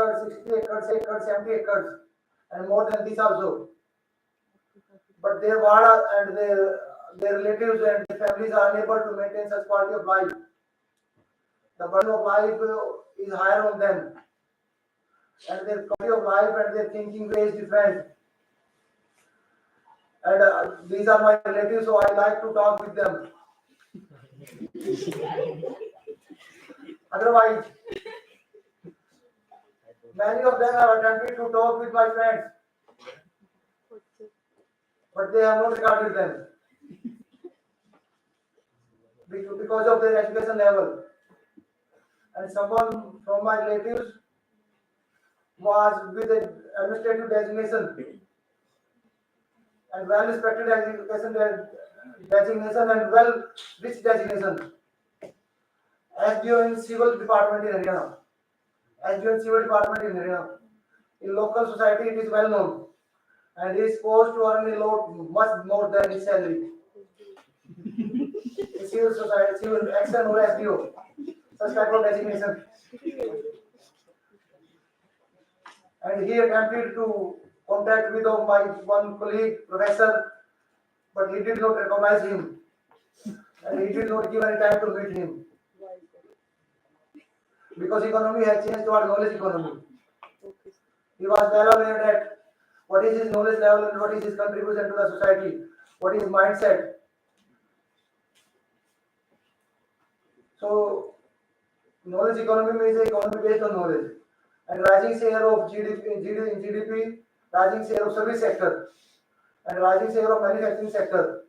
acres, 70 acres, and more than this also. But their ward and their relatives and their families are unable to maintain such quality of life. The burden of life is higher on them, and their quality of life and their thinking way is different. And these are my relatives, so I like to talk with them. Otherwise, many of them have attempted to talk with my friends, but they have not regarded them because of their education level. And someone from my relatives was with an administrative designation and well respected education designation and well rich designation. SDO in civil department in Haryana. SDO in civil department in Haryana. In local society, it is well known, and he is supposed to earn a lot, much more than his salary. In civil society, civil action or SDO, such type of designation. And he attempted to contact with my one colleague, professor, but he did not recognize him, and he did not give any time to meet him. Because economy has changed toward knowledge economy. He was well aware that what is his knowledge level and what is his contribution to the society, what is his mindset. So, knowledge economy means an economy based on knowledge. And rising share of GDP, rising share of service sector, and rising share of manufacturing sector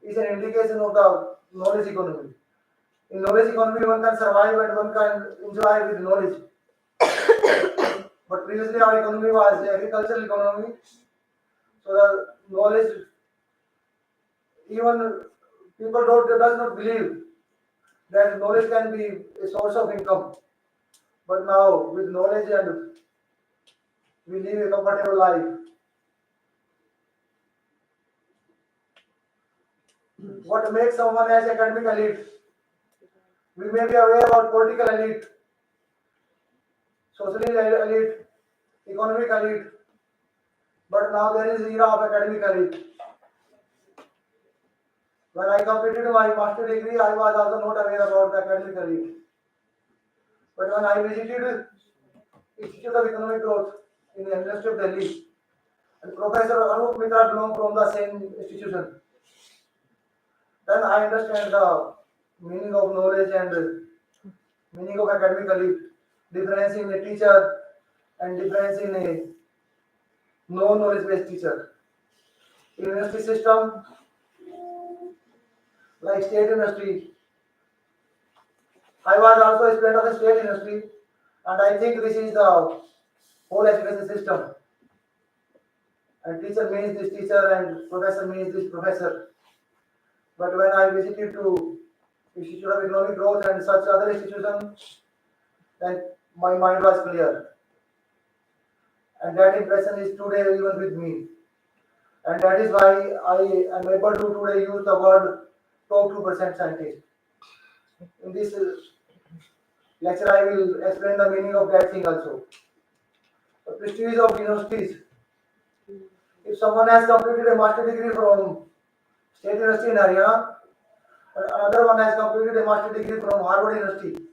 is an indication of the knowledge economy. In knowledge economy, one can survive and one can enjoy with knowledge. But previously, our economy was agricultural economy, so the knowledge, even people does not believe that knowledge can be a source of income. But now, with knowledge and we live a comfortable life. What makes someone as academic elite? We may be aware about political elite, social elite, economic elite, but now there is era of academic elite. When I completed my master degree, I was also not aware about the academic elite. But when I visited Institute of Economic Growth in the University of Delhi, and Professor Anup Mitra belonged from the same institution, then I understand the meaning of knowledge and meaning of academic elite, difference in a teacher and difference in a non-knowledge based teacher. University system, like state university, I was also a student of a state university, and I think this is the whole education system. And teacher means this teacher and professor means this professor. But when I visited to Institute of Economic Growth and such other institutions, then my mind was clear. And that impression is today even with me. And that is why I am able to today use the word top 2% scientist. In this lecture, I will explain the meaning of that thing also. The prestige of universities. If someone has completed a master degree from State University in Haryana, and another one has completed a master degree from Harvard University,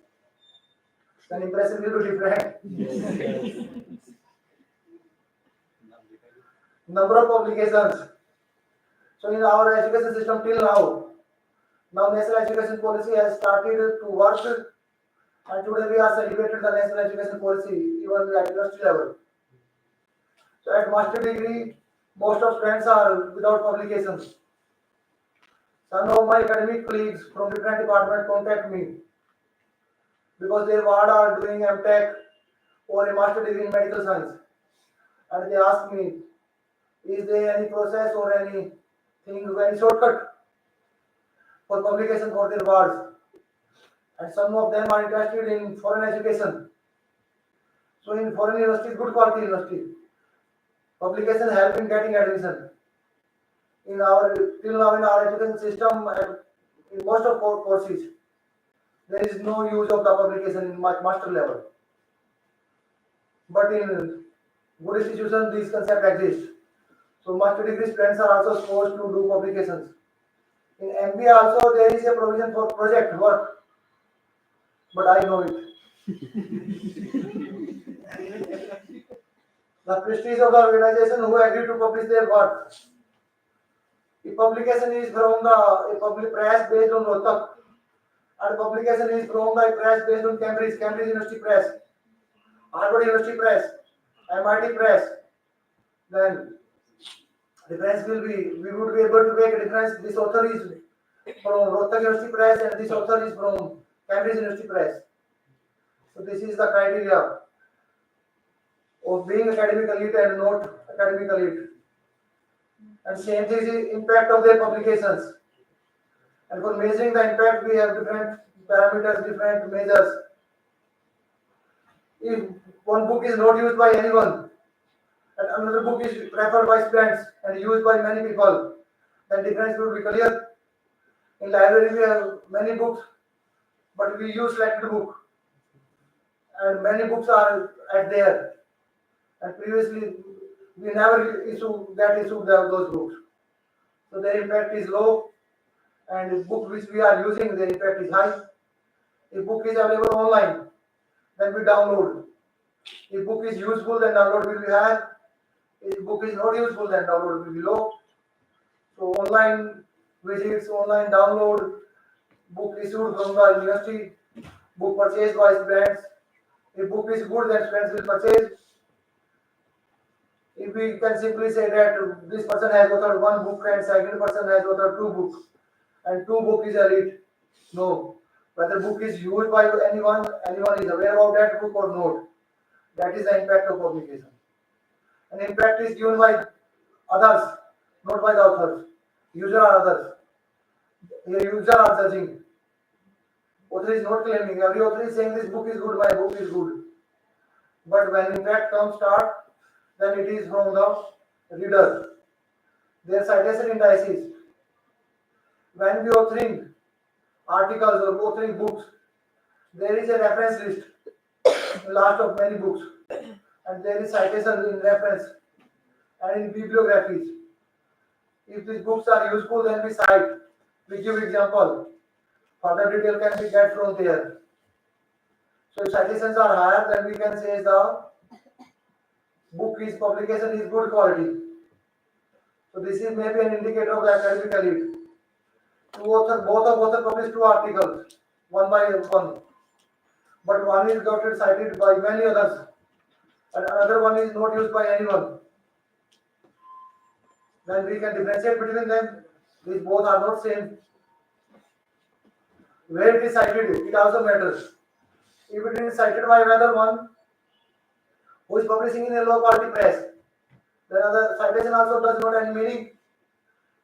then impression will be different. Number of publications. So in our education system till now national education policy has started to work, and today we are celebrating the national education policy even at university level. So at master degree, most of students are without publications. Some of my academic colleagues from different departments contact me because their ward are doing MTech or a master degree in medical science, and they ask me, is there any process or anything, any shortcut for publication for their wards? And some of them are interested in foreign education. So in foreign universities, good quality university, publication help in getting admission. In our till now in our education system, in most of courses, there is no use of the publication in master level. But in good institutions, these concepts exist. So master degree students are also supposed to do publications. In MBA also there is a provision for project work, but I know it. The prestige of the organization who agreed to publish their work. If publication is from the a public press based on Rohtak, and publication is from the press based on Cambridge University Press, Harvard University Press, MIT Press, then difference will be, we would be able to make a difference. This author is from Rohtak University Press and this author is from Cambridge University Press. So this is the criteria of being academic elite and not academic elite. And same thing is impact of their publications. And for measuring the impact, we have different parameters, different measures. If one book is not used by anyone, and another book is preferred by students and used by many people, then difference will be clear. In library, we have many books, but we use selected book, and many books are at there. And previously, we never issued those books. So their impact is low, and the book which we are using, their impact is high. If book is available online, then we download. If book is useful, then download will be high. If book is not useful, then download will be low. So online visits, online download, book issued from the university, book purchased by students. If book is good, then students will purchase. If we can simply say that this person has authored one book and second person has authored two books, and two book is elite. No. Whether book is used by anyone is aware of that book or not. That is the impact of publication. And impact is given by others, not by the authors. User are others. Here user are judging. Author is not claiming. Every author is saying this book is good, my book is good. But when impact comes start, then it is from the reader. Their citation indices. When we authoring articles or authoring books, there is a reference list in last of many books, and there is citation in reference and in bibliographies. If these books are useful, then we cite. We give example. Further detail can be get from there. So if citations are higher, then we can say the book is publication is good quality. So this is maybe an indicator of the academic elite. Both of author published two articles, one by one, but one is got cited by many others, and another one is not used by anyone. Then we can differentiate between them. These both are not same. Where it is cited, it also matters. If it is cited by another one who is publishing in a low quality press, then other citation also does not have any meaning.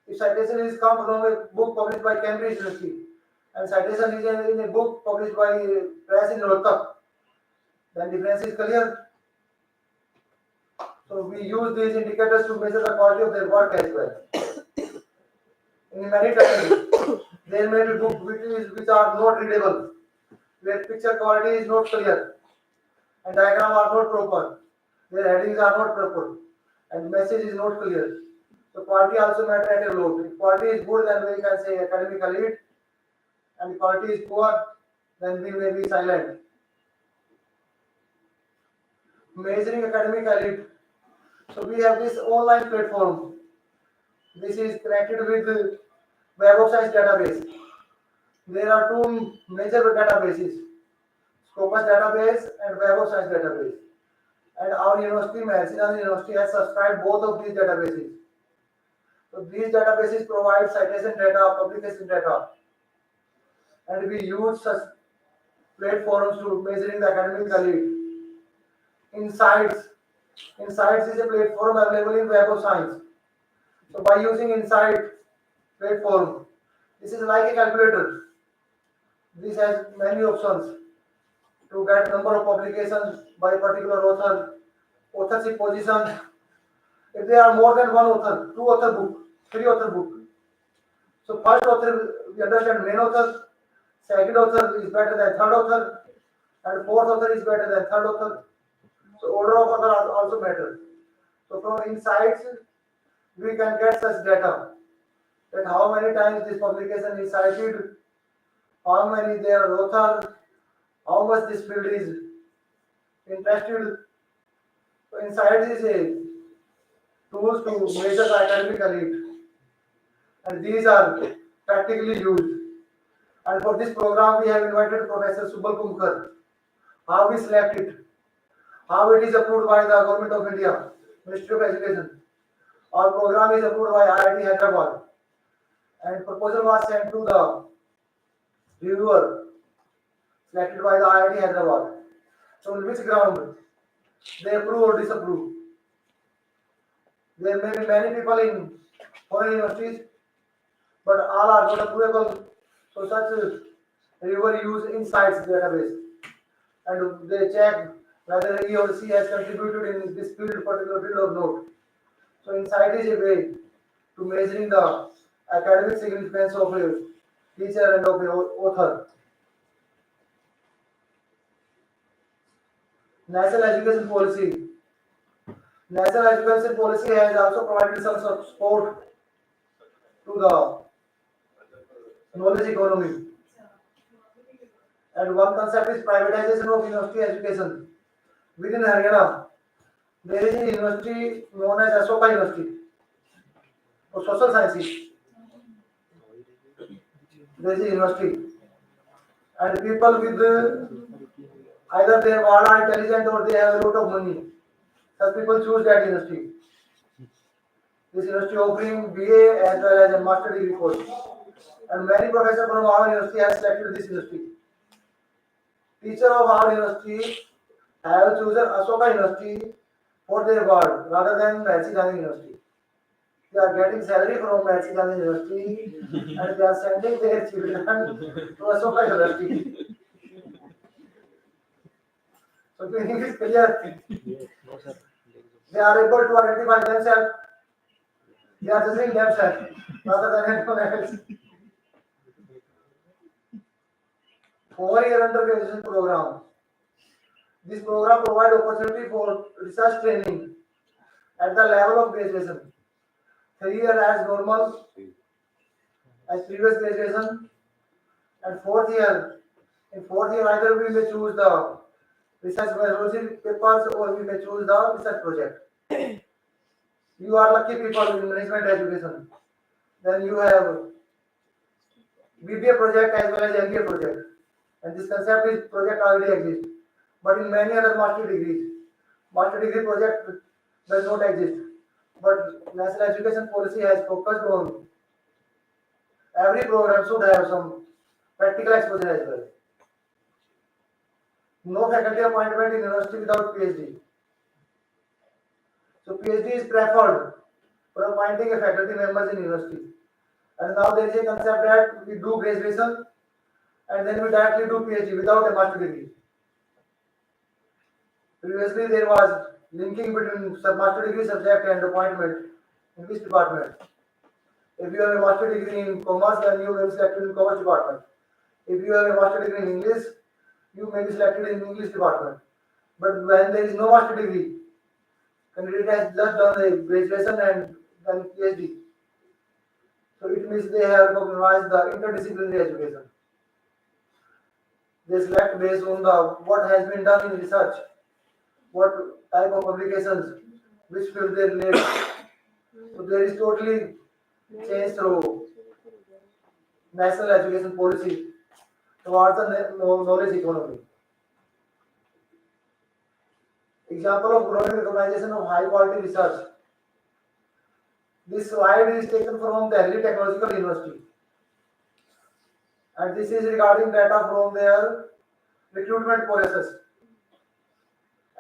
If citation is come from a book published by Cambridge University, and citation is in a book published by press in Rohtak, then difference is clear. So we use these indicators to measure the quality of their work as well. In many times, there may be books which are not readable, where picture quality is not clear, and diagram are not proper, their headings are not proper, and message is not clear. So quality also matter at a lot. If quality is good, then we can say academic elite, and if quality is poor, then we may be silent. Measuring academic elite. So we have this online platform. This is connected with Web of Science database. There are two major databases, Scopus database and Web of Science database. And our university, Managerial University, has subscribed both of these databases. So these databases provide citation data, publication data, and we use such platforms to measuring the academic elite. Insights. Insights is a platform available in Web of Science. So by using Insight platform, this is like a calculator. This has many options to get number of publications by particular author, authorship position. If there are more than one author, two author book, three author book. So first author, we understand main author, second author is better than third author, and fourth author is better than third author. So order of author also matter. So from insights, we can get such data that how many times this publication is cited, how many their author, how much this field is interested. So insights is a tools to measure the academic elite, and these are practically used. And for this program, we have invited Professor Subal Kumkar. How we select it, how it is approved by the Government of India, Ministry of Education. Our program is approved by IIT Hyderabad, and proposal was sent to the reviewer selected by the IIT Hyderabad. So on which ground they approve or disapprove? There may be many people in foreign universities, but all are not approvable. So such reviewer use insights database, and they check whether he or she has contributed in this field, particular field or not. So insight is a way to measuring the academic significance of a teacher and of a author. National education policy. National education policy has also provided some sort of support to the knowledge economy. And one concept is privatization of university education. Within Haryana, there is a university known as Ashoka University for social sciences. There is a university, and people with either they are intelligent or they have a lot of money. Such people choose that university. This university offering BA as well as a master degree course. And many professors from our university have selected this university. Teacher of our university have chosen Ashoka University for their ward rather than Mahasi Gandhi University. They are getting salary from Mahasi Gandhi University and they are sending their children to Ashoka University. So meaning is clear. They are able to identify themselves. They are judging themselves rather than anyone else. 4-year undergraduate program. This program provides opportunity for research training at the level of graduation. 3 years as normal as previous graduation, and in fourth year either we may choose the research methodology papers or we may choose the research project. You are lucky people in management education. Then you have BBA project as well as MBA project. And this concept is project already exists. But in many other master degree project does not exist. But national education policy has focused on every program should have some practical exposure as well. No faculty appointment in university without PhD. So PhD is preferred for appointing a faculty members in university. And now there is a concept that we do graduation and then we directly do PhD without a master degree. Previously there was linking between master degree subject and appointment in which department. If you have a master degree in commerce, then you may be selected in commerce department. If you have a master degree in English, you may be selected in English department. But when there is no master degree, candidate has just done a graduation and then PhD. So it means they have recognized the interdisciplinary education. They select based on the what has been done in research, what type of publications, which field they relate. So there is totally change through national education policy towards the knowledge economy. Example of growing recognition of high quality research. This slide is taken from Delhi Technological University. And this is regarding data from their recruitment process.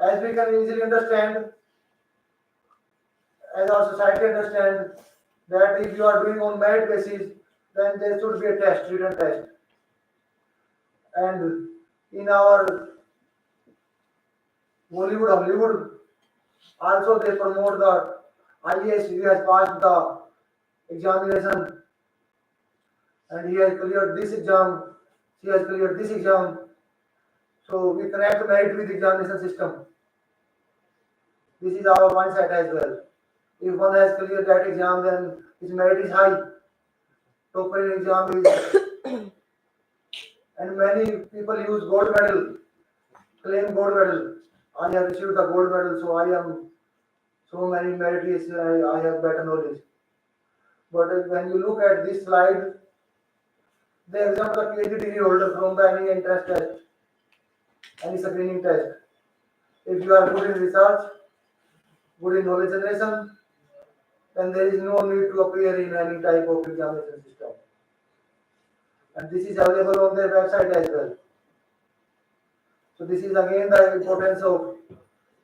As we can easily understand, as our society understands, that if you are doing on merit basis, then there should be a test, written test. And in our Hollywood, also they promote the IAS who has passed the examination and he has cleared this exam, she has cleared this exam. So we connect merit with examination system. This is our mindset as well. If one has cleared that exam, then his merit is high. Topper exam is, and many people use gold medal, claim gold medal. I have received the gold medal, so I am so many meritorious. I have better knowledge. But when you look at this slide, the example of PhD degree holder from the any entrance test, any screening test. If you are good in research, good in knowledge generation, then there is no need to appear in any type of examination system. And this is available on their website as well. So this is again the importance of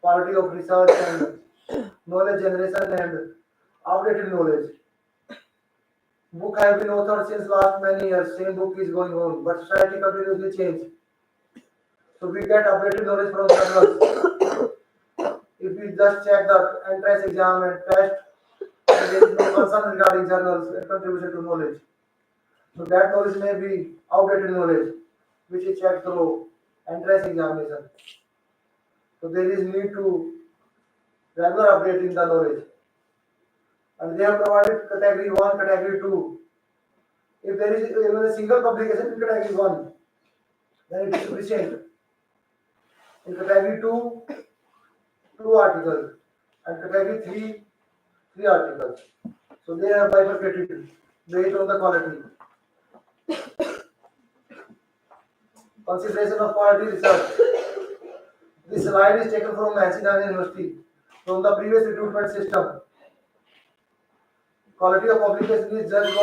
quality of research and knowledge generation and updated knowledge. Book have been authored since last many years. Same book is going on, but society continuously change. So we get updated knowledge from journals. If we just check the entrance exam and test, there is no concern regarding journals and contribution to knowledge. So that knowledge may be outdated knowledge, which is checked through entrance examination. So there is need to regular update in the knowledge. And they have provided category 1, category 2. If there is even a single publication in category 1, then it is sufficient. In category 2, 2 articles, and category 3, 3 articles. So they are bifurcated based on the quality. Consideration of quality research. This slide is taken from Managerial University from the previous recruitment system. Quality of publication is judged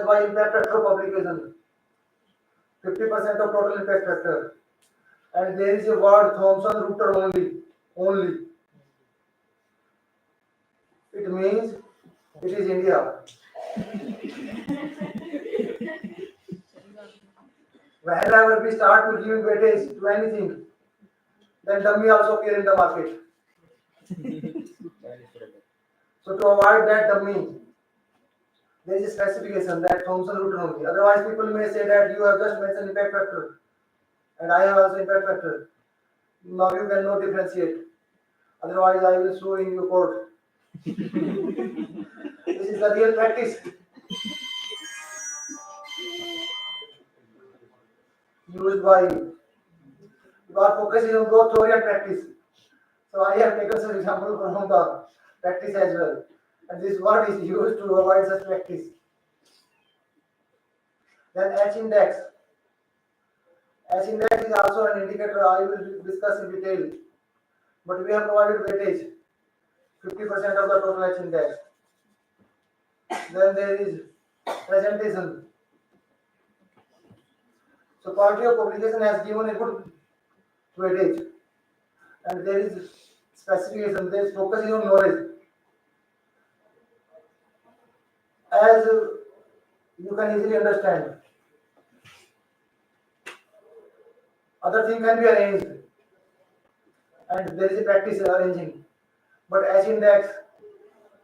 by impact factor of publication. 50% of total impact factor. And there is a word Thomson Reuters only. It means it is India. Whenever we start to give weightage to anything, then dummy also appear in the market. So to avoid that dummy, there is a specification that Thomson Reuters only. Otherwise, people may say that you have just mentioned impact factor, and I have also impact factor. Now you cannot differentiate. Otherwise, I will sue in your court. This is the real practice. Used by, you are focusing on both theory and practice. So I have taken some example from the practice as well. And this word is used to avoid such practice. Then H index. H index is also an indicator I will discuss in detail. But we have provided weightage, 50% of the total H index. Then there is presentation. So quality of publication has given a good weightage. And there is specification, there is focusing on knowledge. As you can easily understand, other thing can be arranged, and there is a practice arranging. But H index,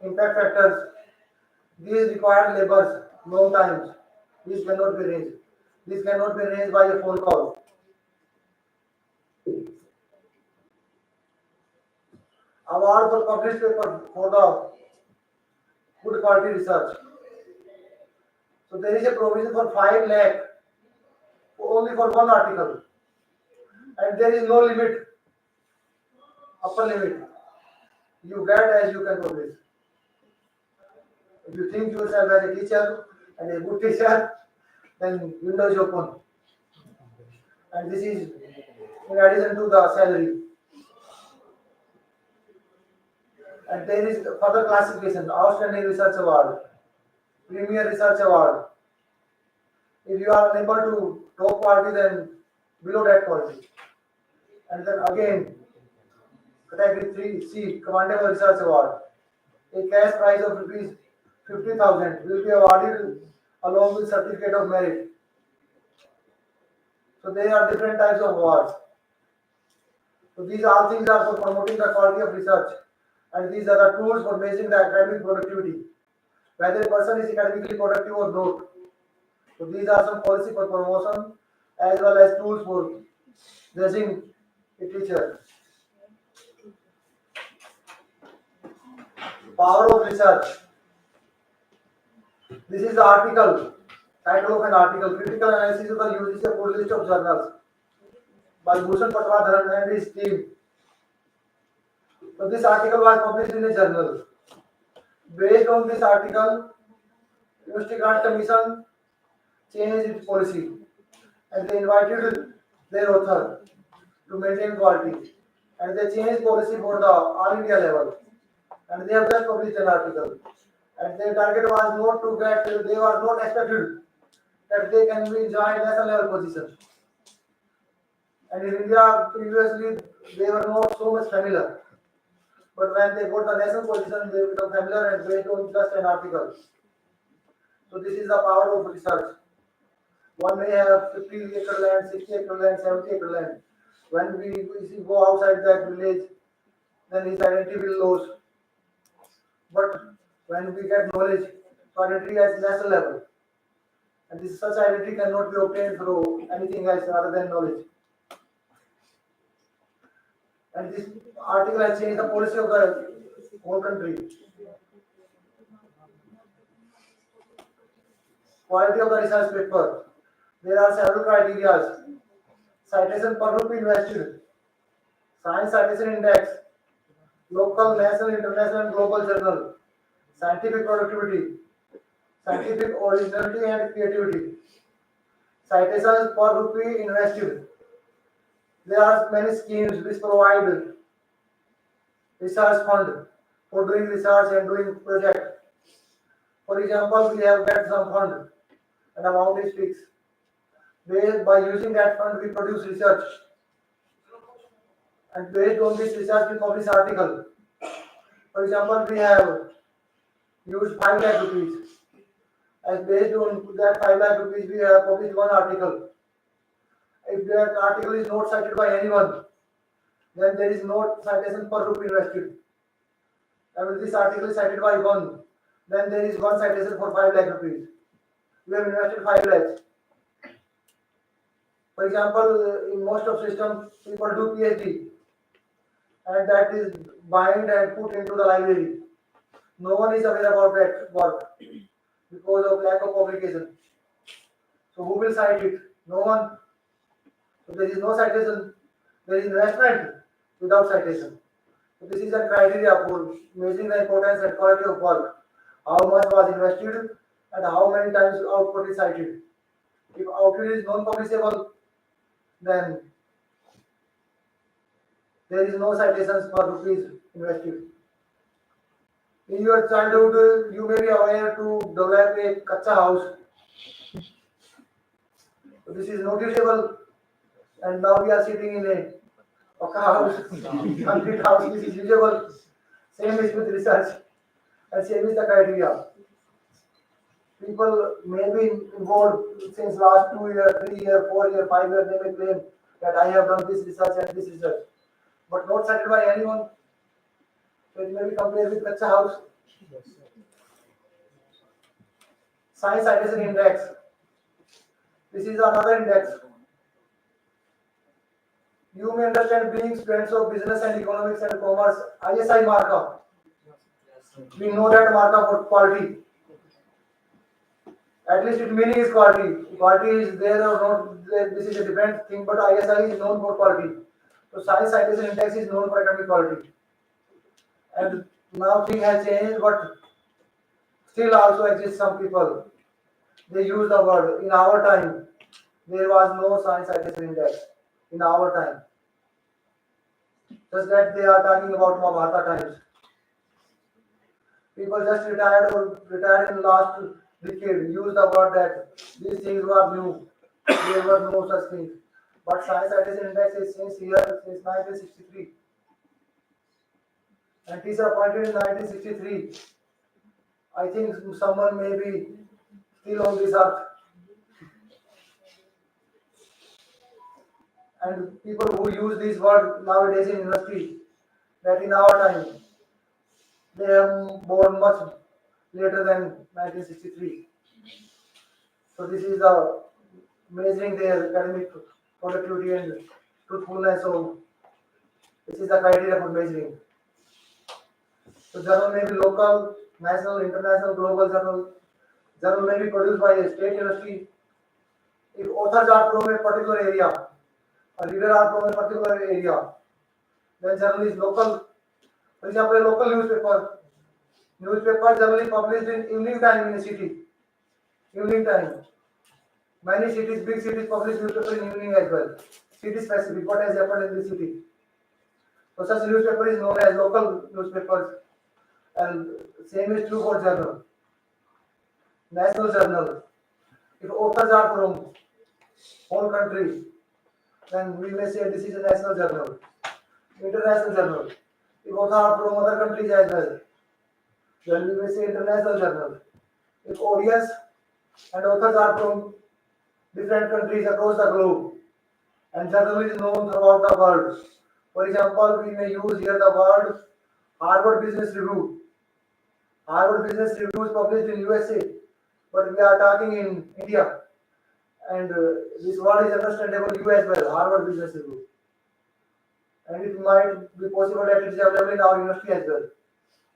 impact factors, these required labors, long times. These cannot be arranged. This cannot be arranged by a phone call. Award for published paper for the good quality research. So there is a provision for 5 lakh only for one article, and there is no limit, upper limit. You get as you can publish. If you think yourself as a teacher and a good teacher, then window is open. And this is in addition to the salary. And there is further classification, outstanding research award, premier research award. If you are unable to top quality, then below that quality. And then again, category 3C, commendable research award. A cash prize of rupees 50,000 will be awarded along with certificate of merit. So there are different types of awards. So these all things are for promoting the quality of research, and these are the tools for measuring the academic productivity, whether a person is academically productive or not. So these are some policy for promotion as well as tools for Judging a teacher. Power of research. This is the article, title of an article, Critical Analysis of the UGC Full List of Journals by Bhushan Patwadharan and his team. So this article was published in a journal. Based on this article, University Grant Commission changed its policy and they invited their author to maintain quality. And they changed policy for the all India level. And they have just published an article. And their target was not to get, they were not expected that they can be joined national level position. And in India, previously, they were not so much familiar. But when they got the national position, they become familiar and based on just an article. So this is the power of research. One may have 50-acre land, 60-acre land, 70-acre land. When we go outside that village, then his identity will lose. But when we get knowledge, so identity at national level. And this such identity cannot be obtained through anything else other than knowledge. And this article has changed the policy of the whole country. Quality of the research paper. There are several criteria. Citation per rupee invested. Science citation index. Local, national, international and global journal. Scientific productivity. Scientific originality and creativity. Citations per rupee invested. There are many schemes which provide research fund for doing research and doing project. For example, we have get some fund and amount is fixed. By using that fund, we produce research. And based on this research, we publish article. For example, we have used 5 lakh rupees. And based on that 5 lakh rupees, we have published one article. If that article is not cited by anyone, then there is no citation per rupee invested. And if this article is cited by one, then there is one citation for 5 lakh rupees. We have invested 5 lakhs. For example, in most of systems, people do PhD, and that is bind and put into the library. No one is aware about that work because of lack of publication. So who will cite it? No one. So there is no citation. There is investment without citation. So this is a criteria for measuring the importance and quality of work. How much was invested and how many times output is cited. If output is non-publishable, then there is no citations per rupees invested. In your childhood, you may be aware to develop a kacha house. So this is noticeable, and now we are sitting in a Paka house, concrete house. This is usable. Same is with research, and same is the criteria. People may be involved since last 2 years, 3 years, 4 years, 5 years. They may claim that I have done this research and this research, but not cited by anyone. So it may be compared with Kacha house. Science citation index. This is another index. You may understand being students of business and economics and commerce, ISI markup. We know that markup for quality. At least its meaning is quality. Quality is there or not, this is a different thing, but ISI is known for quality. So science citation index is known for academic quality. And now thing has changed, but still also exist some people. They use the word. In our time, there was no science citation index. In our time. Just that they are talking about Mahabharata times. People just retired in last decade, use the word that these things were new. There were no such things. But science citation index is since 1963. And teacher appointed in 1963. I think someone may be still on this earth. And people who use this word nowadays in university, that in our time, they have born much later than 1963. So this is the measuring their academic productivity and truthfulness. So this is the criteria for measuring. So journal may be local, national, international, global journal. Journal may be produced by a state university. If authors are from a particular area, or reader are from a particular area, then journal is local. For example, a local newspaper. Newspaper generally published in evening time in a city. Evening time. Many cities, big cities publish newspaper in evening as well. City specific, what has happened in the city. So such newspaper is known as local newspapers, and same is true for journal. National journal. If authors are from whole country, then we may say this is a national journal. International journal. If authors are from other countries as well, then we may say international journal. If audience and authors are from different countries across the globe, and journal is known throughout the world. For example, we may use here the word Harvard Business Review. Harvard Business Review is published in USA, but we are talking in India, and this word is understandable you as well, Harvard Business Review. And it might be possible that it is available in our university as well.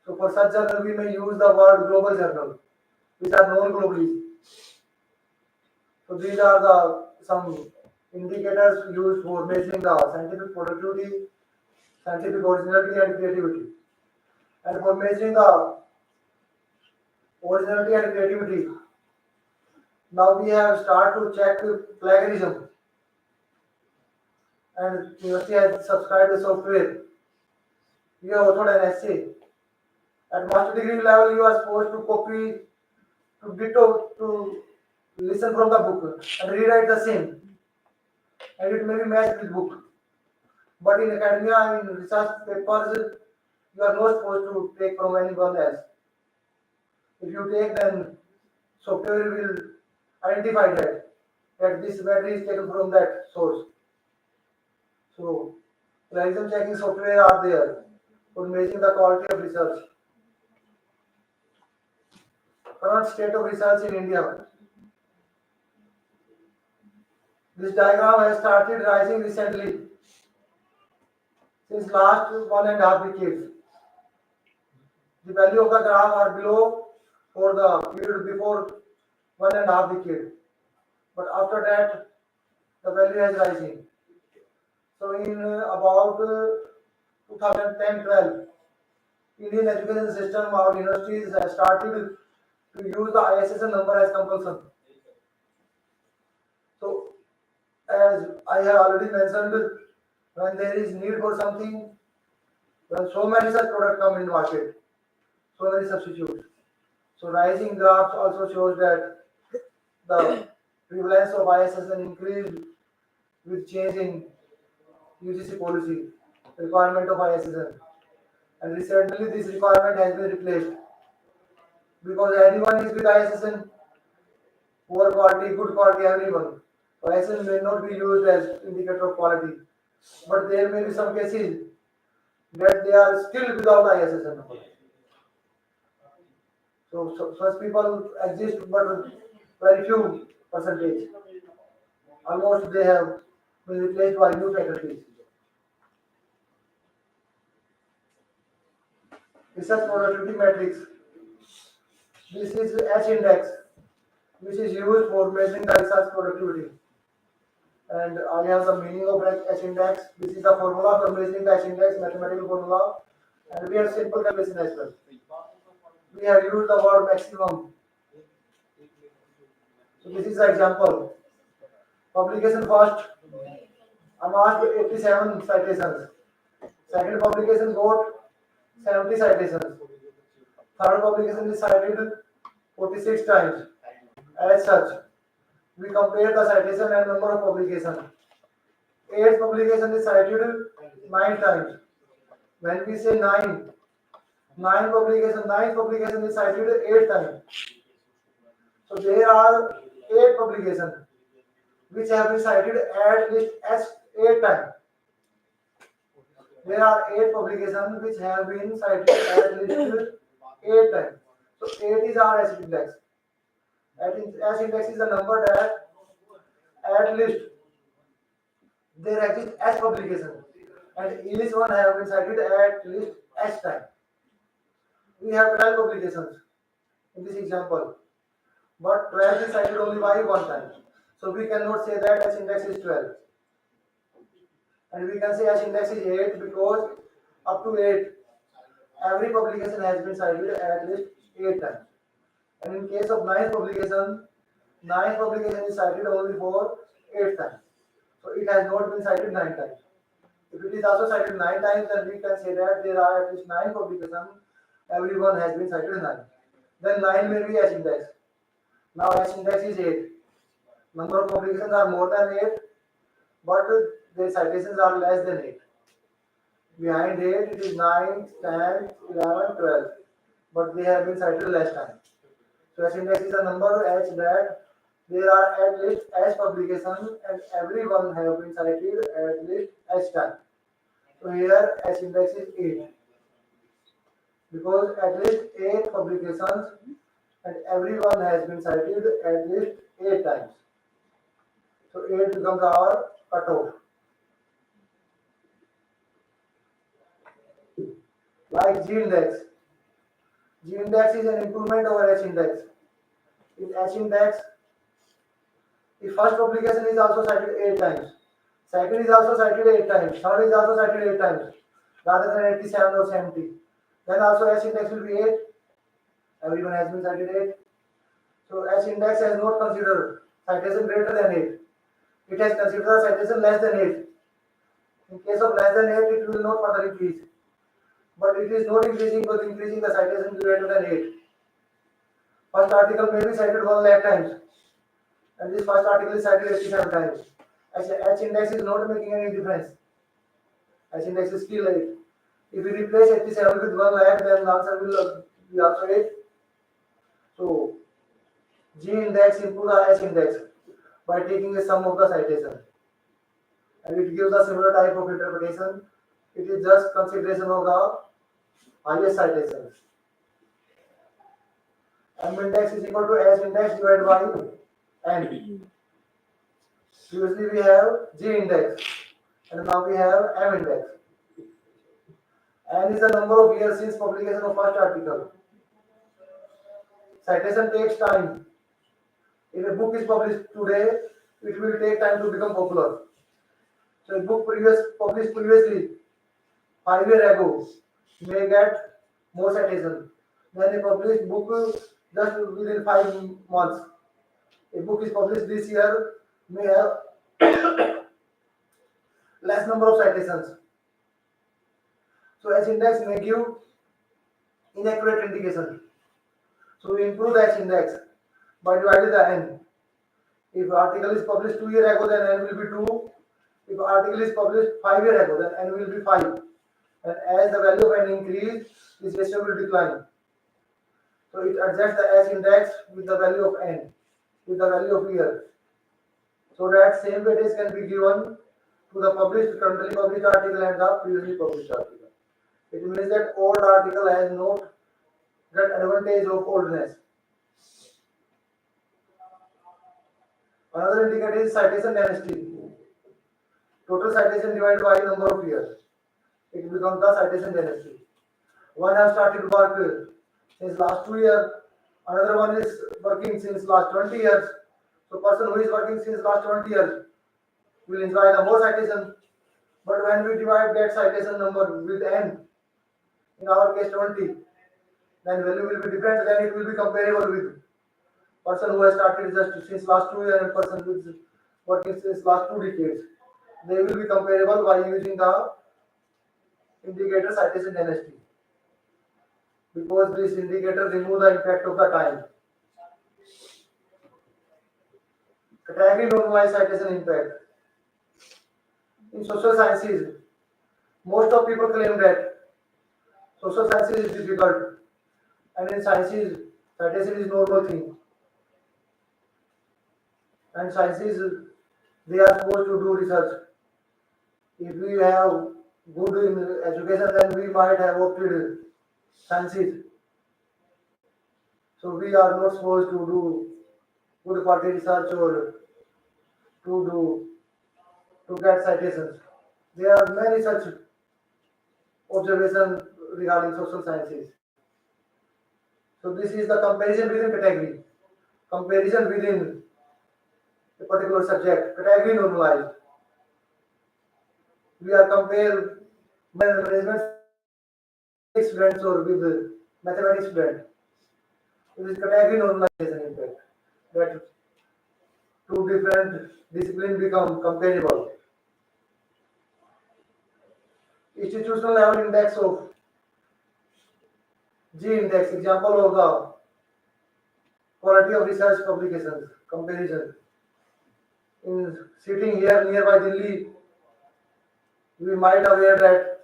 So for such journal, we may use the word global journal, which are known globally. So these are the some indicators used for measuring the scientific productivity, scientific originality and creativity. And for measuring the originality and creativity, now we have started to check plagiarism, and university has subscribed the software. We have authored an essay. At master degree level, you are supposed to copy, to ditto, to listen from the book and rewrite the same, and it may be matched with book. But in academia, in research papers, you are not supposed to take from anyone else. If you take, then software will identify that this battery is taken from that source. So plagiarism checking software are there for measuring the quality of research. Current state of research in India. This diagram has started rising recently, since last 1.5 decades. The value of the graph are below for the period before 1.5 decade, but after that the value is rising. So in about 2010-12, Indian education system, our universities have started to use the ISSN number as compulsion. So as I have already mentioned, when there is need for something, when so many such products come in market, so many substitutes. So rising graphs also shows that the prevalence of ISSN increased with change in UGC policy, requirement of ISSN. And recently this requirement has been replaced, because anyone is with ISSN, poor quality, good quality, everyone. So ISSN may not be used as indicator of quality, but there may be some cases that they are still without ISSN number. So such people exist, but very few percentage. Almost they have been replaced by new faculties. Research productivity matrix. This is H index, which is used for measuring the research productivity. And I have the meaning of H index. This is the formula for measuring the H index, mathematical formula, and we have simple calculation as well. We have used the word maximum. So this is the example. Publication first, amassed 87 citations. Second publication got 70 citations. Third publication is cited 46 times. As such, we compare the citation and number of publication. Eighth publication is cited 9 times. When we say ninth publication is cited 8 times. So there are 8 publications which have been cited at least 8 times. There are 8 publications which have been cited at least 8 times. So 8 is our S index. S index is the number that at least They exist as publication, and each one have been cited at least as time. We have 12 publications in this example, but 12 is cited only by one time. So we cannot say that H index is 12. And we can say H index is 8 because up to 8, every publication has been cited at least 8 times. And in case of ninth publication is cited only for 8 times. So it has not been cited 9 times. If it is also cited 9 times, then we can say that there are at least 9 publications. Everyone has been cited 9. Then 9 will be H index. Now H index is 8. Number of publications are more than 8, but their citations are less than 8. Behind 8, it is 9, 10, 11, 12. But they have been cited less time. So H index is a number H that there are at least H publications and everyone have been cited at least H time. So here H index is 8 because at least 8 publications and everyone has been cited at least 8 times. So 8 becomes our cutoff. Like G index. G index is an improvement over H index. In H index, the first publication is also cited 8 times. Second is also cited 8 times. Third is also cited 8 times rather than 87 or 70. Then also H index will be 8. Everyone has been cited 8. So H index has not considered citation greater than 8. It has considered citation less than 8. In case of less than 8, it will not further increase. But it is not increasing but increasing the citation greater than 8. First article may be cited 1 lakh times. And this first article is cited 87 times. H index is not making any difference. H index is still 8. If we replace 87 with 1 lakh, then the answer will be also 8. So G index improves the H index by taking a sum of the citation. And it gives a similar type of interpretation. It is just consideration of the highest citations. M index is equal to H index divided by N. Previously we have G index and now we have M index. N is the number of years since publication of first article. Citation takes time. If a book is published today, it will take time to become popular. So a book published previously, 5 years ago, may get more citation than a published book just within 5 months. A book is published this year may have less number of citations. So H index may give inaccurate indication. So we improve the H index by dividing the N. If article is published 2 years ago, then N will be 2. If article is published 5 years ago, then N will be 5. And as the value of N increase, this ratio will decline. So it adjusts the H index with the value of N, with the value of year. So that same weightage can be given to the currently published article and the previously published article. It means that old article has not that advantage of oldness. Another indicator is citation density. Total citation divided by number of years. It becomes the citation density. One has started work since last 2 years. Another one is working since last 20 years. So person who is working since last 20 years will enjoy the more citation. But when we divide that citation number with N, in our case 20, then value will be different. Then it will be comparable with person who has started just since last 2 years and person who is working since last 2 decades. They will be comparable by using the indicator citation density because this indicator remove the impact of the time. Category normalized citation impact. In social sciences, most of people claim that social sciences is difficult and in sciences citation is normal thing. And sciences they are supposed to do research. If we have good in education, then we might have opted sciences. So we are not supposed to do good quality research or to do to get citations. There are many such observations regarding social sciences. So this is the comparison within category, comparison within a particular subject, category normalized. We are compare management students or with mathematics student. It is category normalization impact. That two different disciplines become comparable. Institutional level index of G index, example of the quality of research publications, comparison. In sitting here nearby Delhi, we might aware that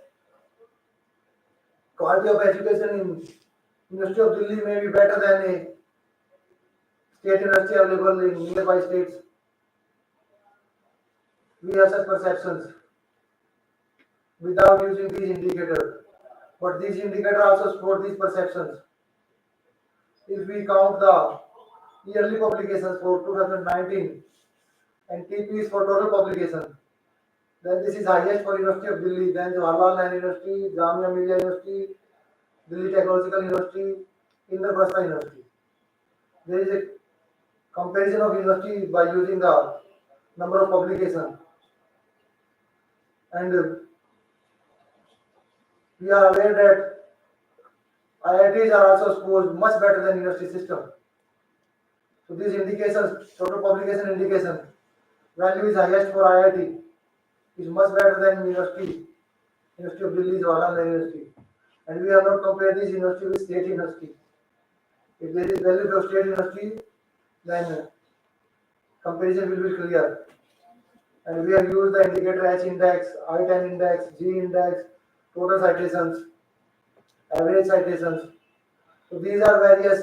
quality of education in University of Delhi may be better than a state university available in nearby states. We have such perceptions without using these indicators. But these indicators also support these perceptions. If we count the yearly publications for 2019 and TPs for total publication, then this is highest for University of Delhi, then Jawaharlal Nehru University, Jamia Millia University, Delhi Technological University, Indraprastha University. There is a comparison of university by using the number of publications, and we are aware that IITs are also scored much better than university system. So these indications, total publication indication, value is highest for IIT, is much better than University of Delhi, Jawaharlal Nehru University. And we have not compared this university with state university. If there is value for state university, then comparison will be clear. And we have used the indicator H index, I-10 index, G index, total citations, average citations. So these are various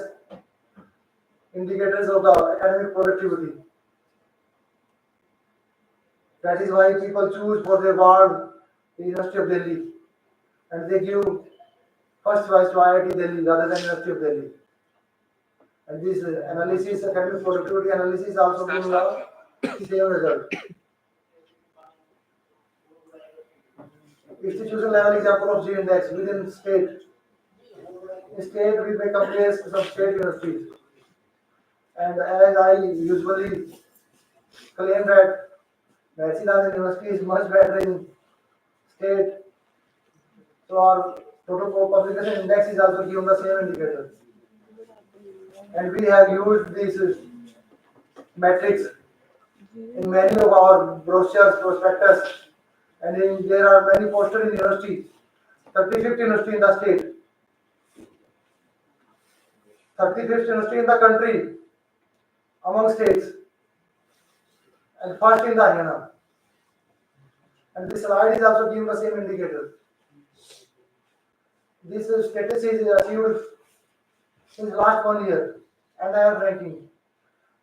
indicators of the academic productivity. That is why people choose for their ward the University of Delhi, and they give first choice to IIT Delhi rather than University of Delhi. And this analysis, academic productivity analysis, also gives the same result. Institutional level example of G index within state. In state, we may compare some state universities. And as I usually claim that Managerial University is much better in state, so our total publication index is also given the same indicator. And we have used these metrics in many of our brochures, prospectus, and there are many posters in university, 35th university in the state, 35th university in the country among states, and first in the Haryana. And this slide is also giving the same indicator. This status is achieved since last 1 year, and I am ranking.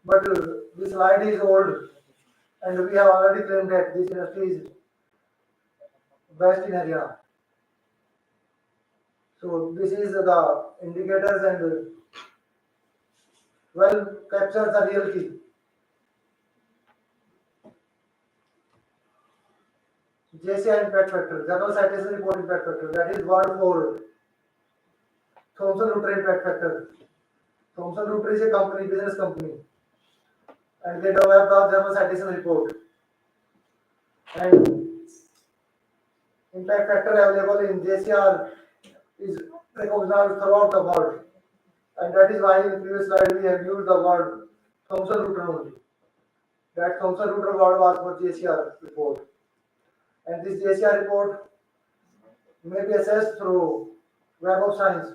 But this slide is old, and we have already claimed that this university is best in Haryana. So this is the indicators and well captures the reality. JCI impact factor, General Citation Report impact factor, that is word for Thomson Reuters impact factor. Thomson Reuters is a company, business company, and they develop the General Citation Report. And impact factor available in JCR is recognized throughout the world, and that is why in the previous slide we have used the word Thomson Reuters only. That Thomson Reuters word was for JCR report. And this JCR report may be accessed through Web of Science,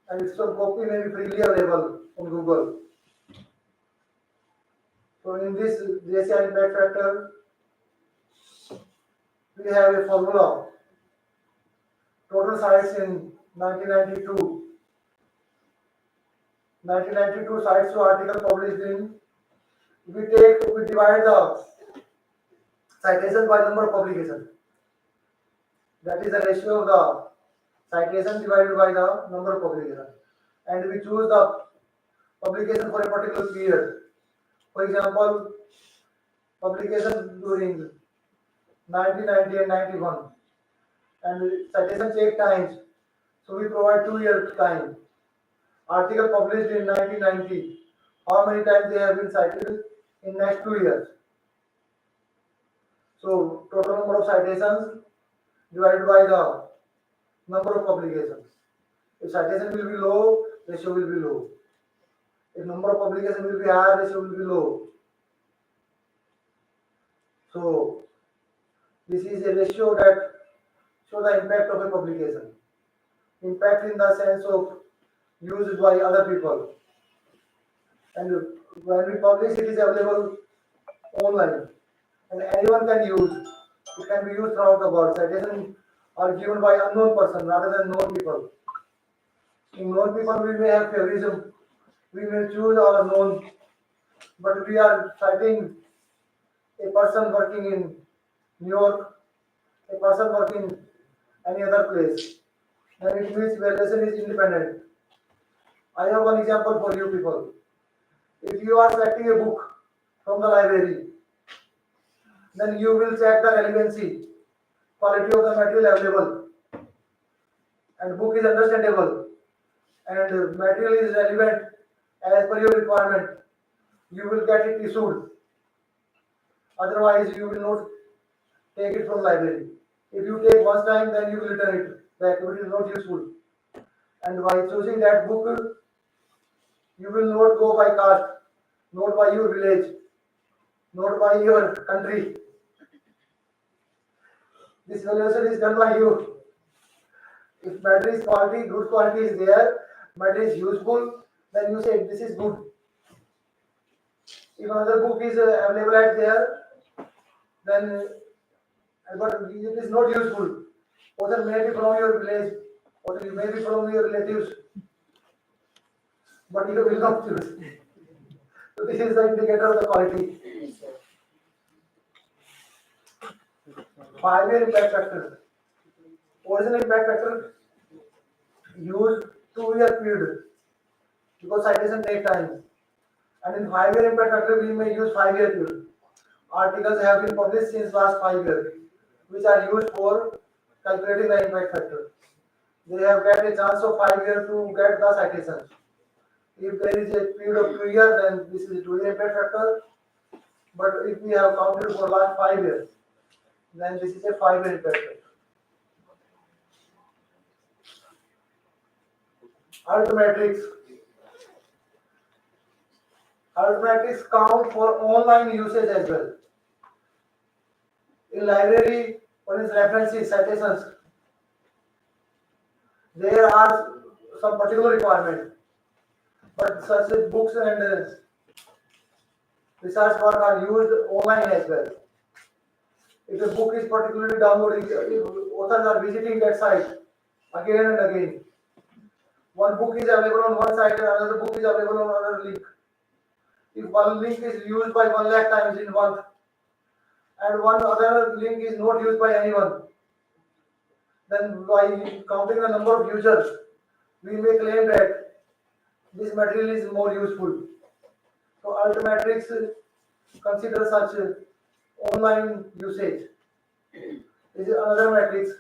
and its copy may be freely available on Google. So in this JCR impact factor, we have a formula. Total sites in 1992. 1992 sites to article published in. We divide the citation by number of publications. That is the ratio of the citation divided by the number of publications. And we choose the publication for a particular period. For example, publication during 1990 and 91. And citation take times. So we provide 2 year time. Article published in 1990. How many times they have been cited in next 2 years? So total number of citations divided by the number of publications. If citation will be low, ratio will be low. If number of publications will be high, ratio will be low. So this is a ratio that shows the impact of a publication. Impact in the sense of used by other people. And when we publish, it is available online, and anyone can use. It can be used throughout the world. Citations are given by unknown person rather than known people. In known people, we may have favoritism. We may choose our known, but we are citing a person working in New York, a person working any other place. Then it means valuation is independent. I have one example for you people. If you are selecting a book from the library, then you will check the relevancy, quality of the material available, and book is understandable, and material is relevant as per your requirement. You will get it issued. Otherwise, you will not take it from library. If you take one time, then you will return it. The activity is not useful. And by choosing that book, you will not go by caste, not by your village, not by your country. This valuation is done by you. If matter is quality, good quality is there, matter is useful, then you say this is good. If another book is available at there, then but it is not useful. Author may be from your village, author may be from your relatives, but you will not choose. So this is the indicator of the quality. 5 year impact factor. Original impact factor used 2 year period because citation take time. And in 5 year impact factor we may use 5 year period. Articles have been published since last 5 years, which are used for calculating the impact factor. They have got a chance of 5 years to get the citations. If there is a period of 2 years, then this is a 2 year impact factor. But if we have counted for last 5 years, then this is a 5 year impact factor. Altmetrics. Altmetrics count for online usage as well. In library, for its references, citations, there are some particular requirements. But such as books and research work are used online as well. If a book is particularly downloading, if authors are visiting that site again and again, one book is available on one site and another book is available on another link. If one link is used by 1 lakh times in month and one other link is not used by anyone, then by counting the number of users, we may claim that this material is more useful. So Altmetrics consider such online usage. This is another matrix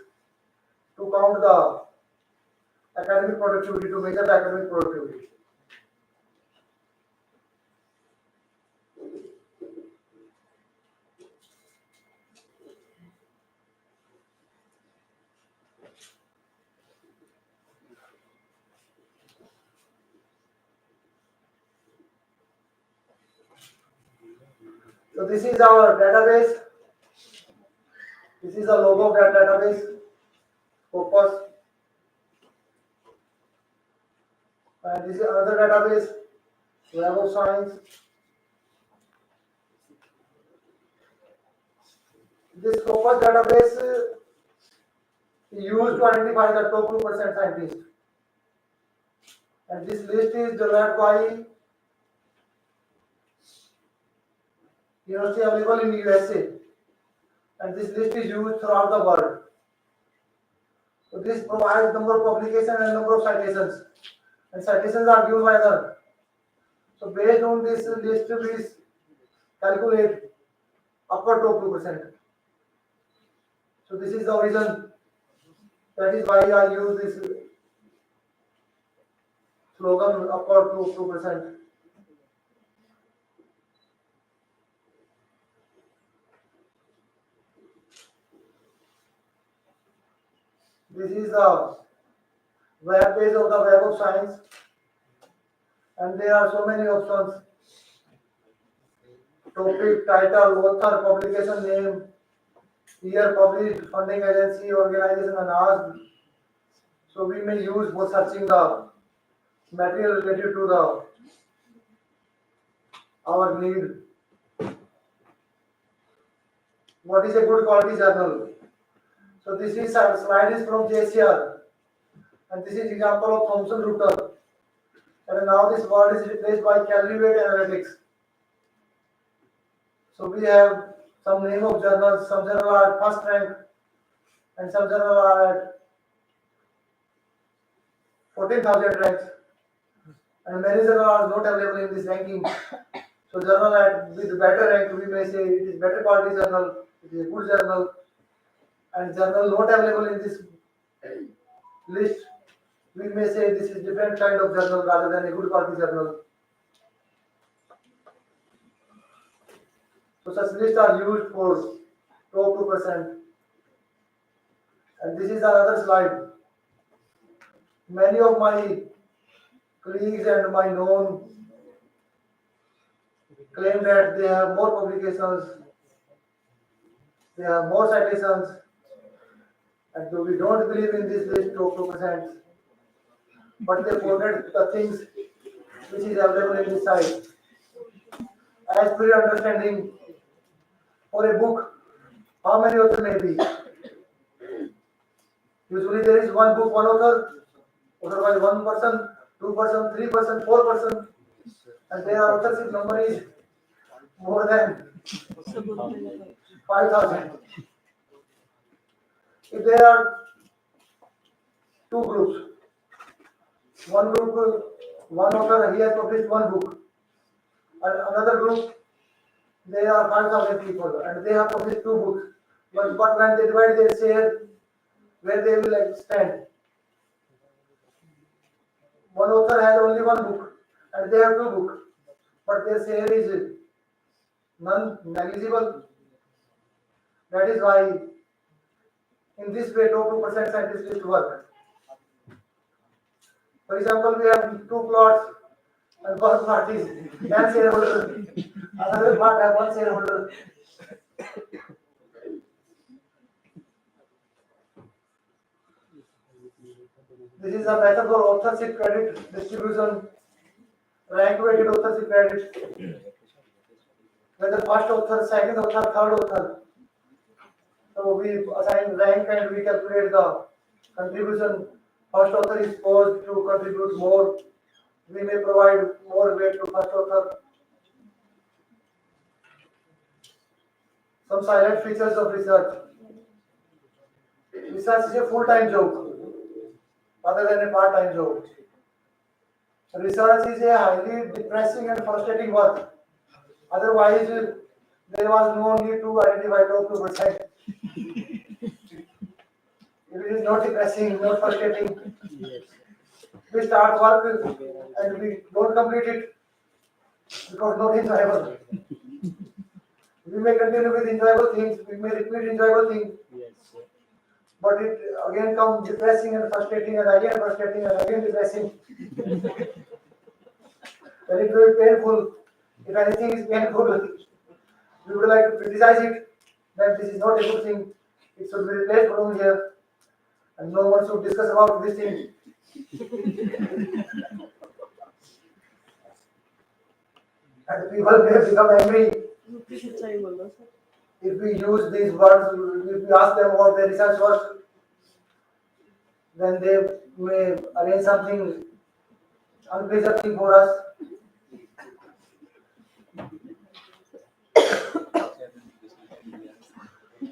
to count the academic productivity, to measure the academic productivity. So this is our database. This is the logo of that database. Focus. And this is another database. Lab of Science. This Focus database is used to identify the top 2% scientists. And this list is developed by university available in USA. And this list is used throughout the world. So this provides number of publications and number of citations. And citations are given by them. So based on this list, we calculate upper top 2%. So this is the reason. That is why I use this slogan upward to 2%. This is the web page of the Web of Science, and there are so many options: topic, title, author, publication name, year published, funding agency, organization, and asked. So we may use for searching the material related to the our need. What is a good quality journal? So this is a slide is from JCR, and this is example of Thomson Reuters. And now this word is replaced by calibrate analytics. So we have some name of journals. Some journals are at first rank, and some journals are at 14,000 ranks, and many journals are not available in this ranking. So journal at with better rank, we may say it is better quality journal. It is a good journal, and journal not available in this list, we may say this is different kind of journal rather than a good quality journal. So such lists are used for top 2%. And this is another slide. Many of my colleagues and my known claim that they have more publications, they have more citations, and so we don't believe in this list of 2%. But they forget the things which is available in this site. As per your understanding, for a book, how many authors may be? Usually there is one book, one author, authored by one person, 2%, 3%, 4%, and their authorship number is more than 5,000. If there are two groups, one group, one author, he has published one book, and another group, there are 5,000 people, and they have published two books. But when they divide their share, where they will stand. One author has only one book, and they have two books, but their share is non-negligible. That is why, in this way, top 2% scientists list work. For example, we have two plots, and one plot is 10 shareholders, another plot has one shareholder. This is a method for authorship credit distribution, rank weighted authorship credit, whether first author, second author, third author. So we assign rank and we calculate the contribution. First author is supposed to contribute more. We may provide more weight to first author. Some silent features of research. Research is a full-time job rather than a part-time job. Research is a highly depressing and frustrating work. Otherwise, there was no need to identify top 2%. If it is not depressing, not frustrating, we start work and we don't complete it because not enjoyable. We may continue with enjoyable things, we may repeat enjoyable things, but it again comes depressing and frustrating and again frustrating and again depressing. Then it will be painful. If anything is painful, we would like to criticize it, that this is not a good thing, it should be replaced from here, and no one should discuss about this thing. And people may become angry if we use these words, if we ask them about their research work, then they may arrange something unpleasant thing for us.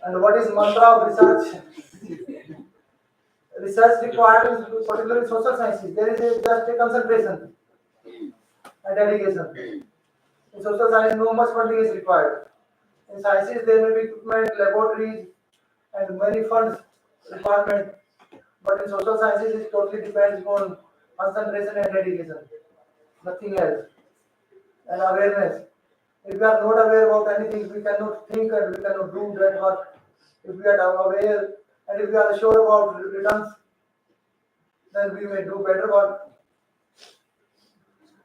And what is mantra of research? Research required, particularly in social sciences, there is just a concentration and dedication. In social science, no much funding is required. In sciences, there may be equipment, laboratories, and many funds requirement. But in social sciences, it totally depends on concentration and dedication, nothing else. And awareness. If we are not aware about anything, we cannot think and we cannot do that work. If we are aware and if we are sure about returns, then we may do better work.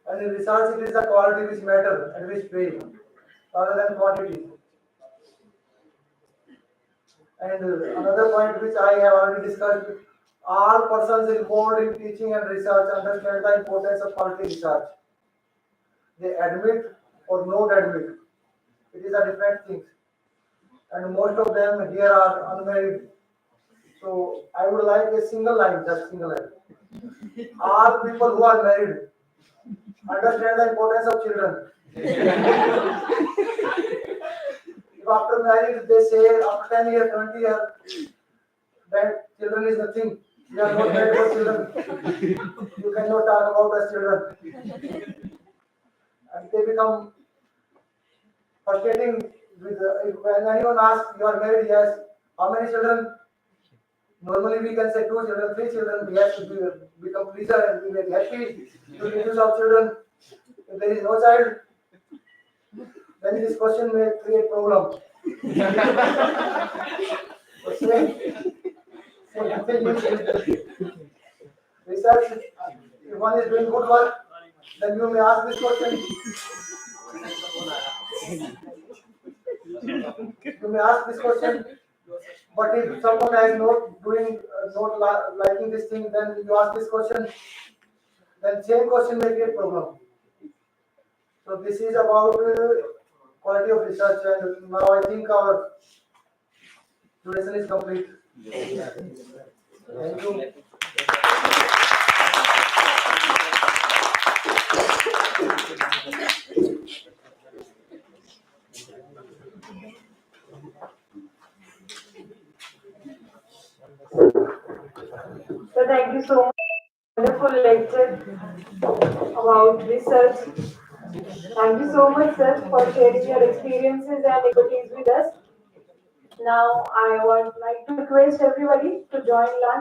And in research, it is the quality which matter and which pay, rather than quantity. And another point which I have already discussed, all persons involved in teaching and research understand the importance of quality research. They admit or not admit. It is a different thing. And most of them here are unmarried. So I would like a single line, just single line. All people who are married understand the importance of children. If after marriage they say after 10 years, 20 years, that children is nothing. We are not made for children. You cannot talk about as children. And they become frustrating with if when anyone asks you are married, yes. How many children? Normally we can say two children, three children. We have to become pleaser and we may be happy to reduce our children. If there is no child, then this question may create problem. So same thing with research. If one is doing good work, then you may ask this question. You may ask this question. But if someone is not doing, liking this thing, then you ask this question. Then same question may create problem. So this is about quality of research, and now I think our duration is complete. Thank you. So thank you so much. Wonderful lecture about research. Thank you so much, sir, for sharing your experiences and expertise with us. Now, I would like to request everybody to join lunch.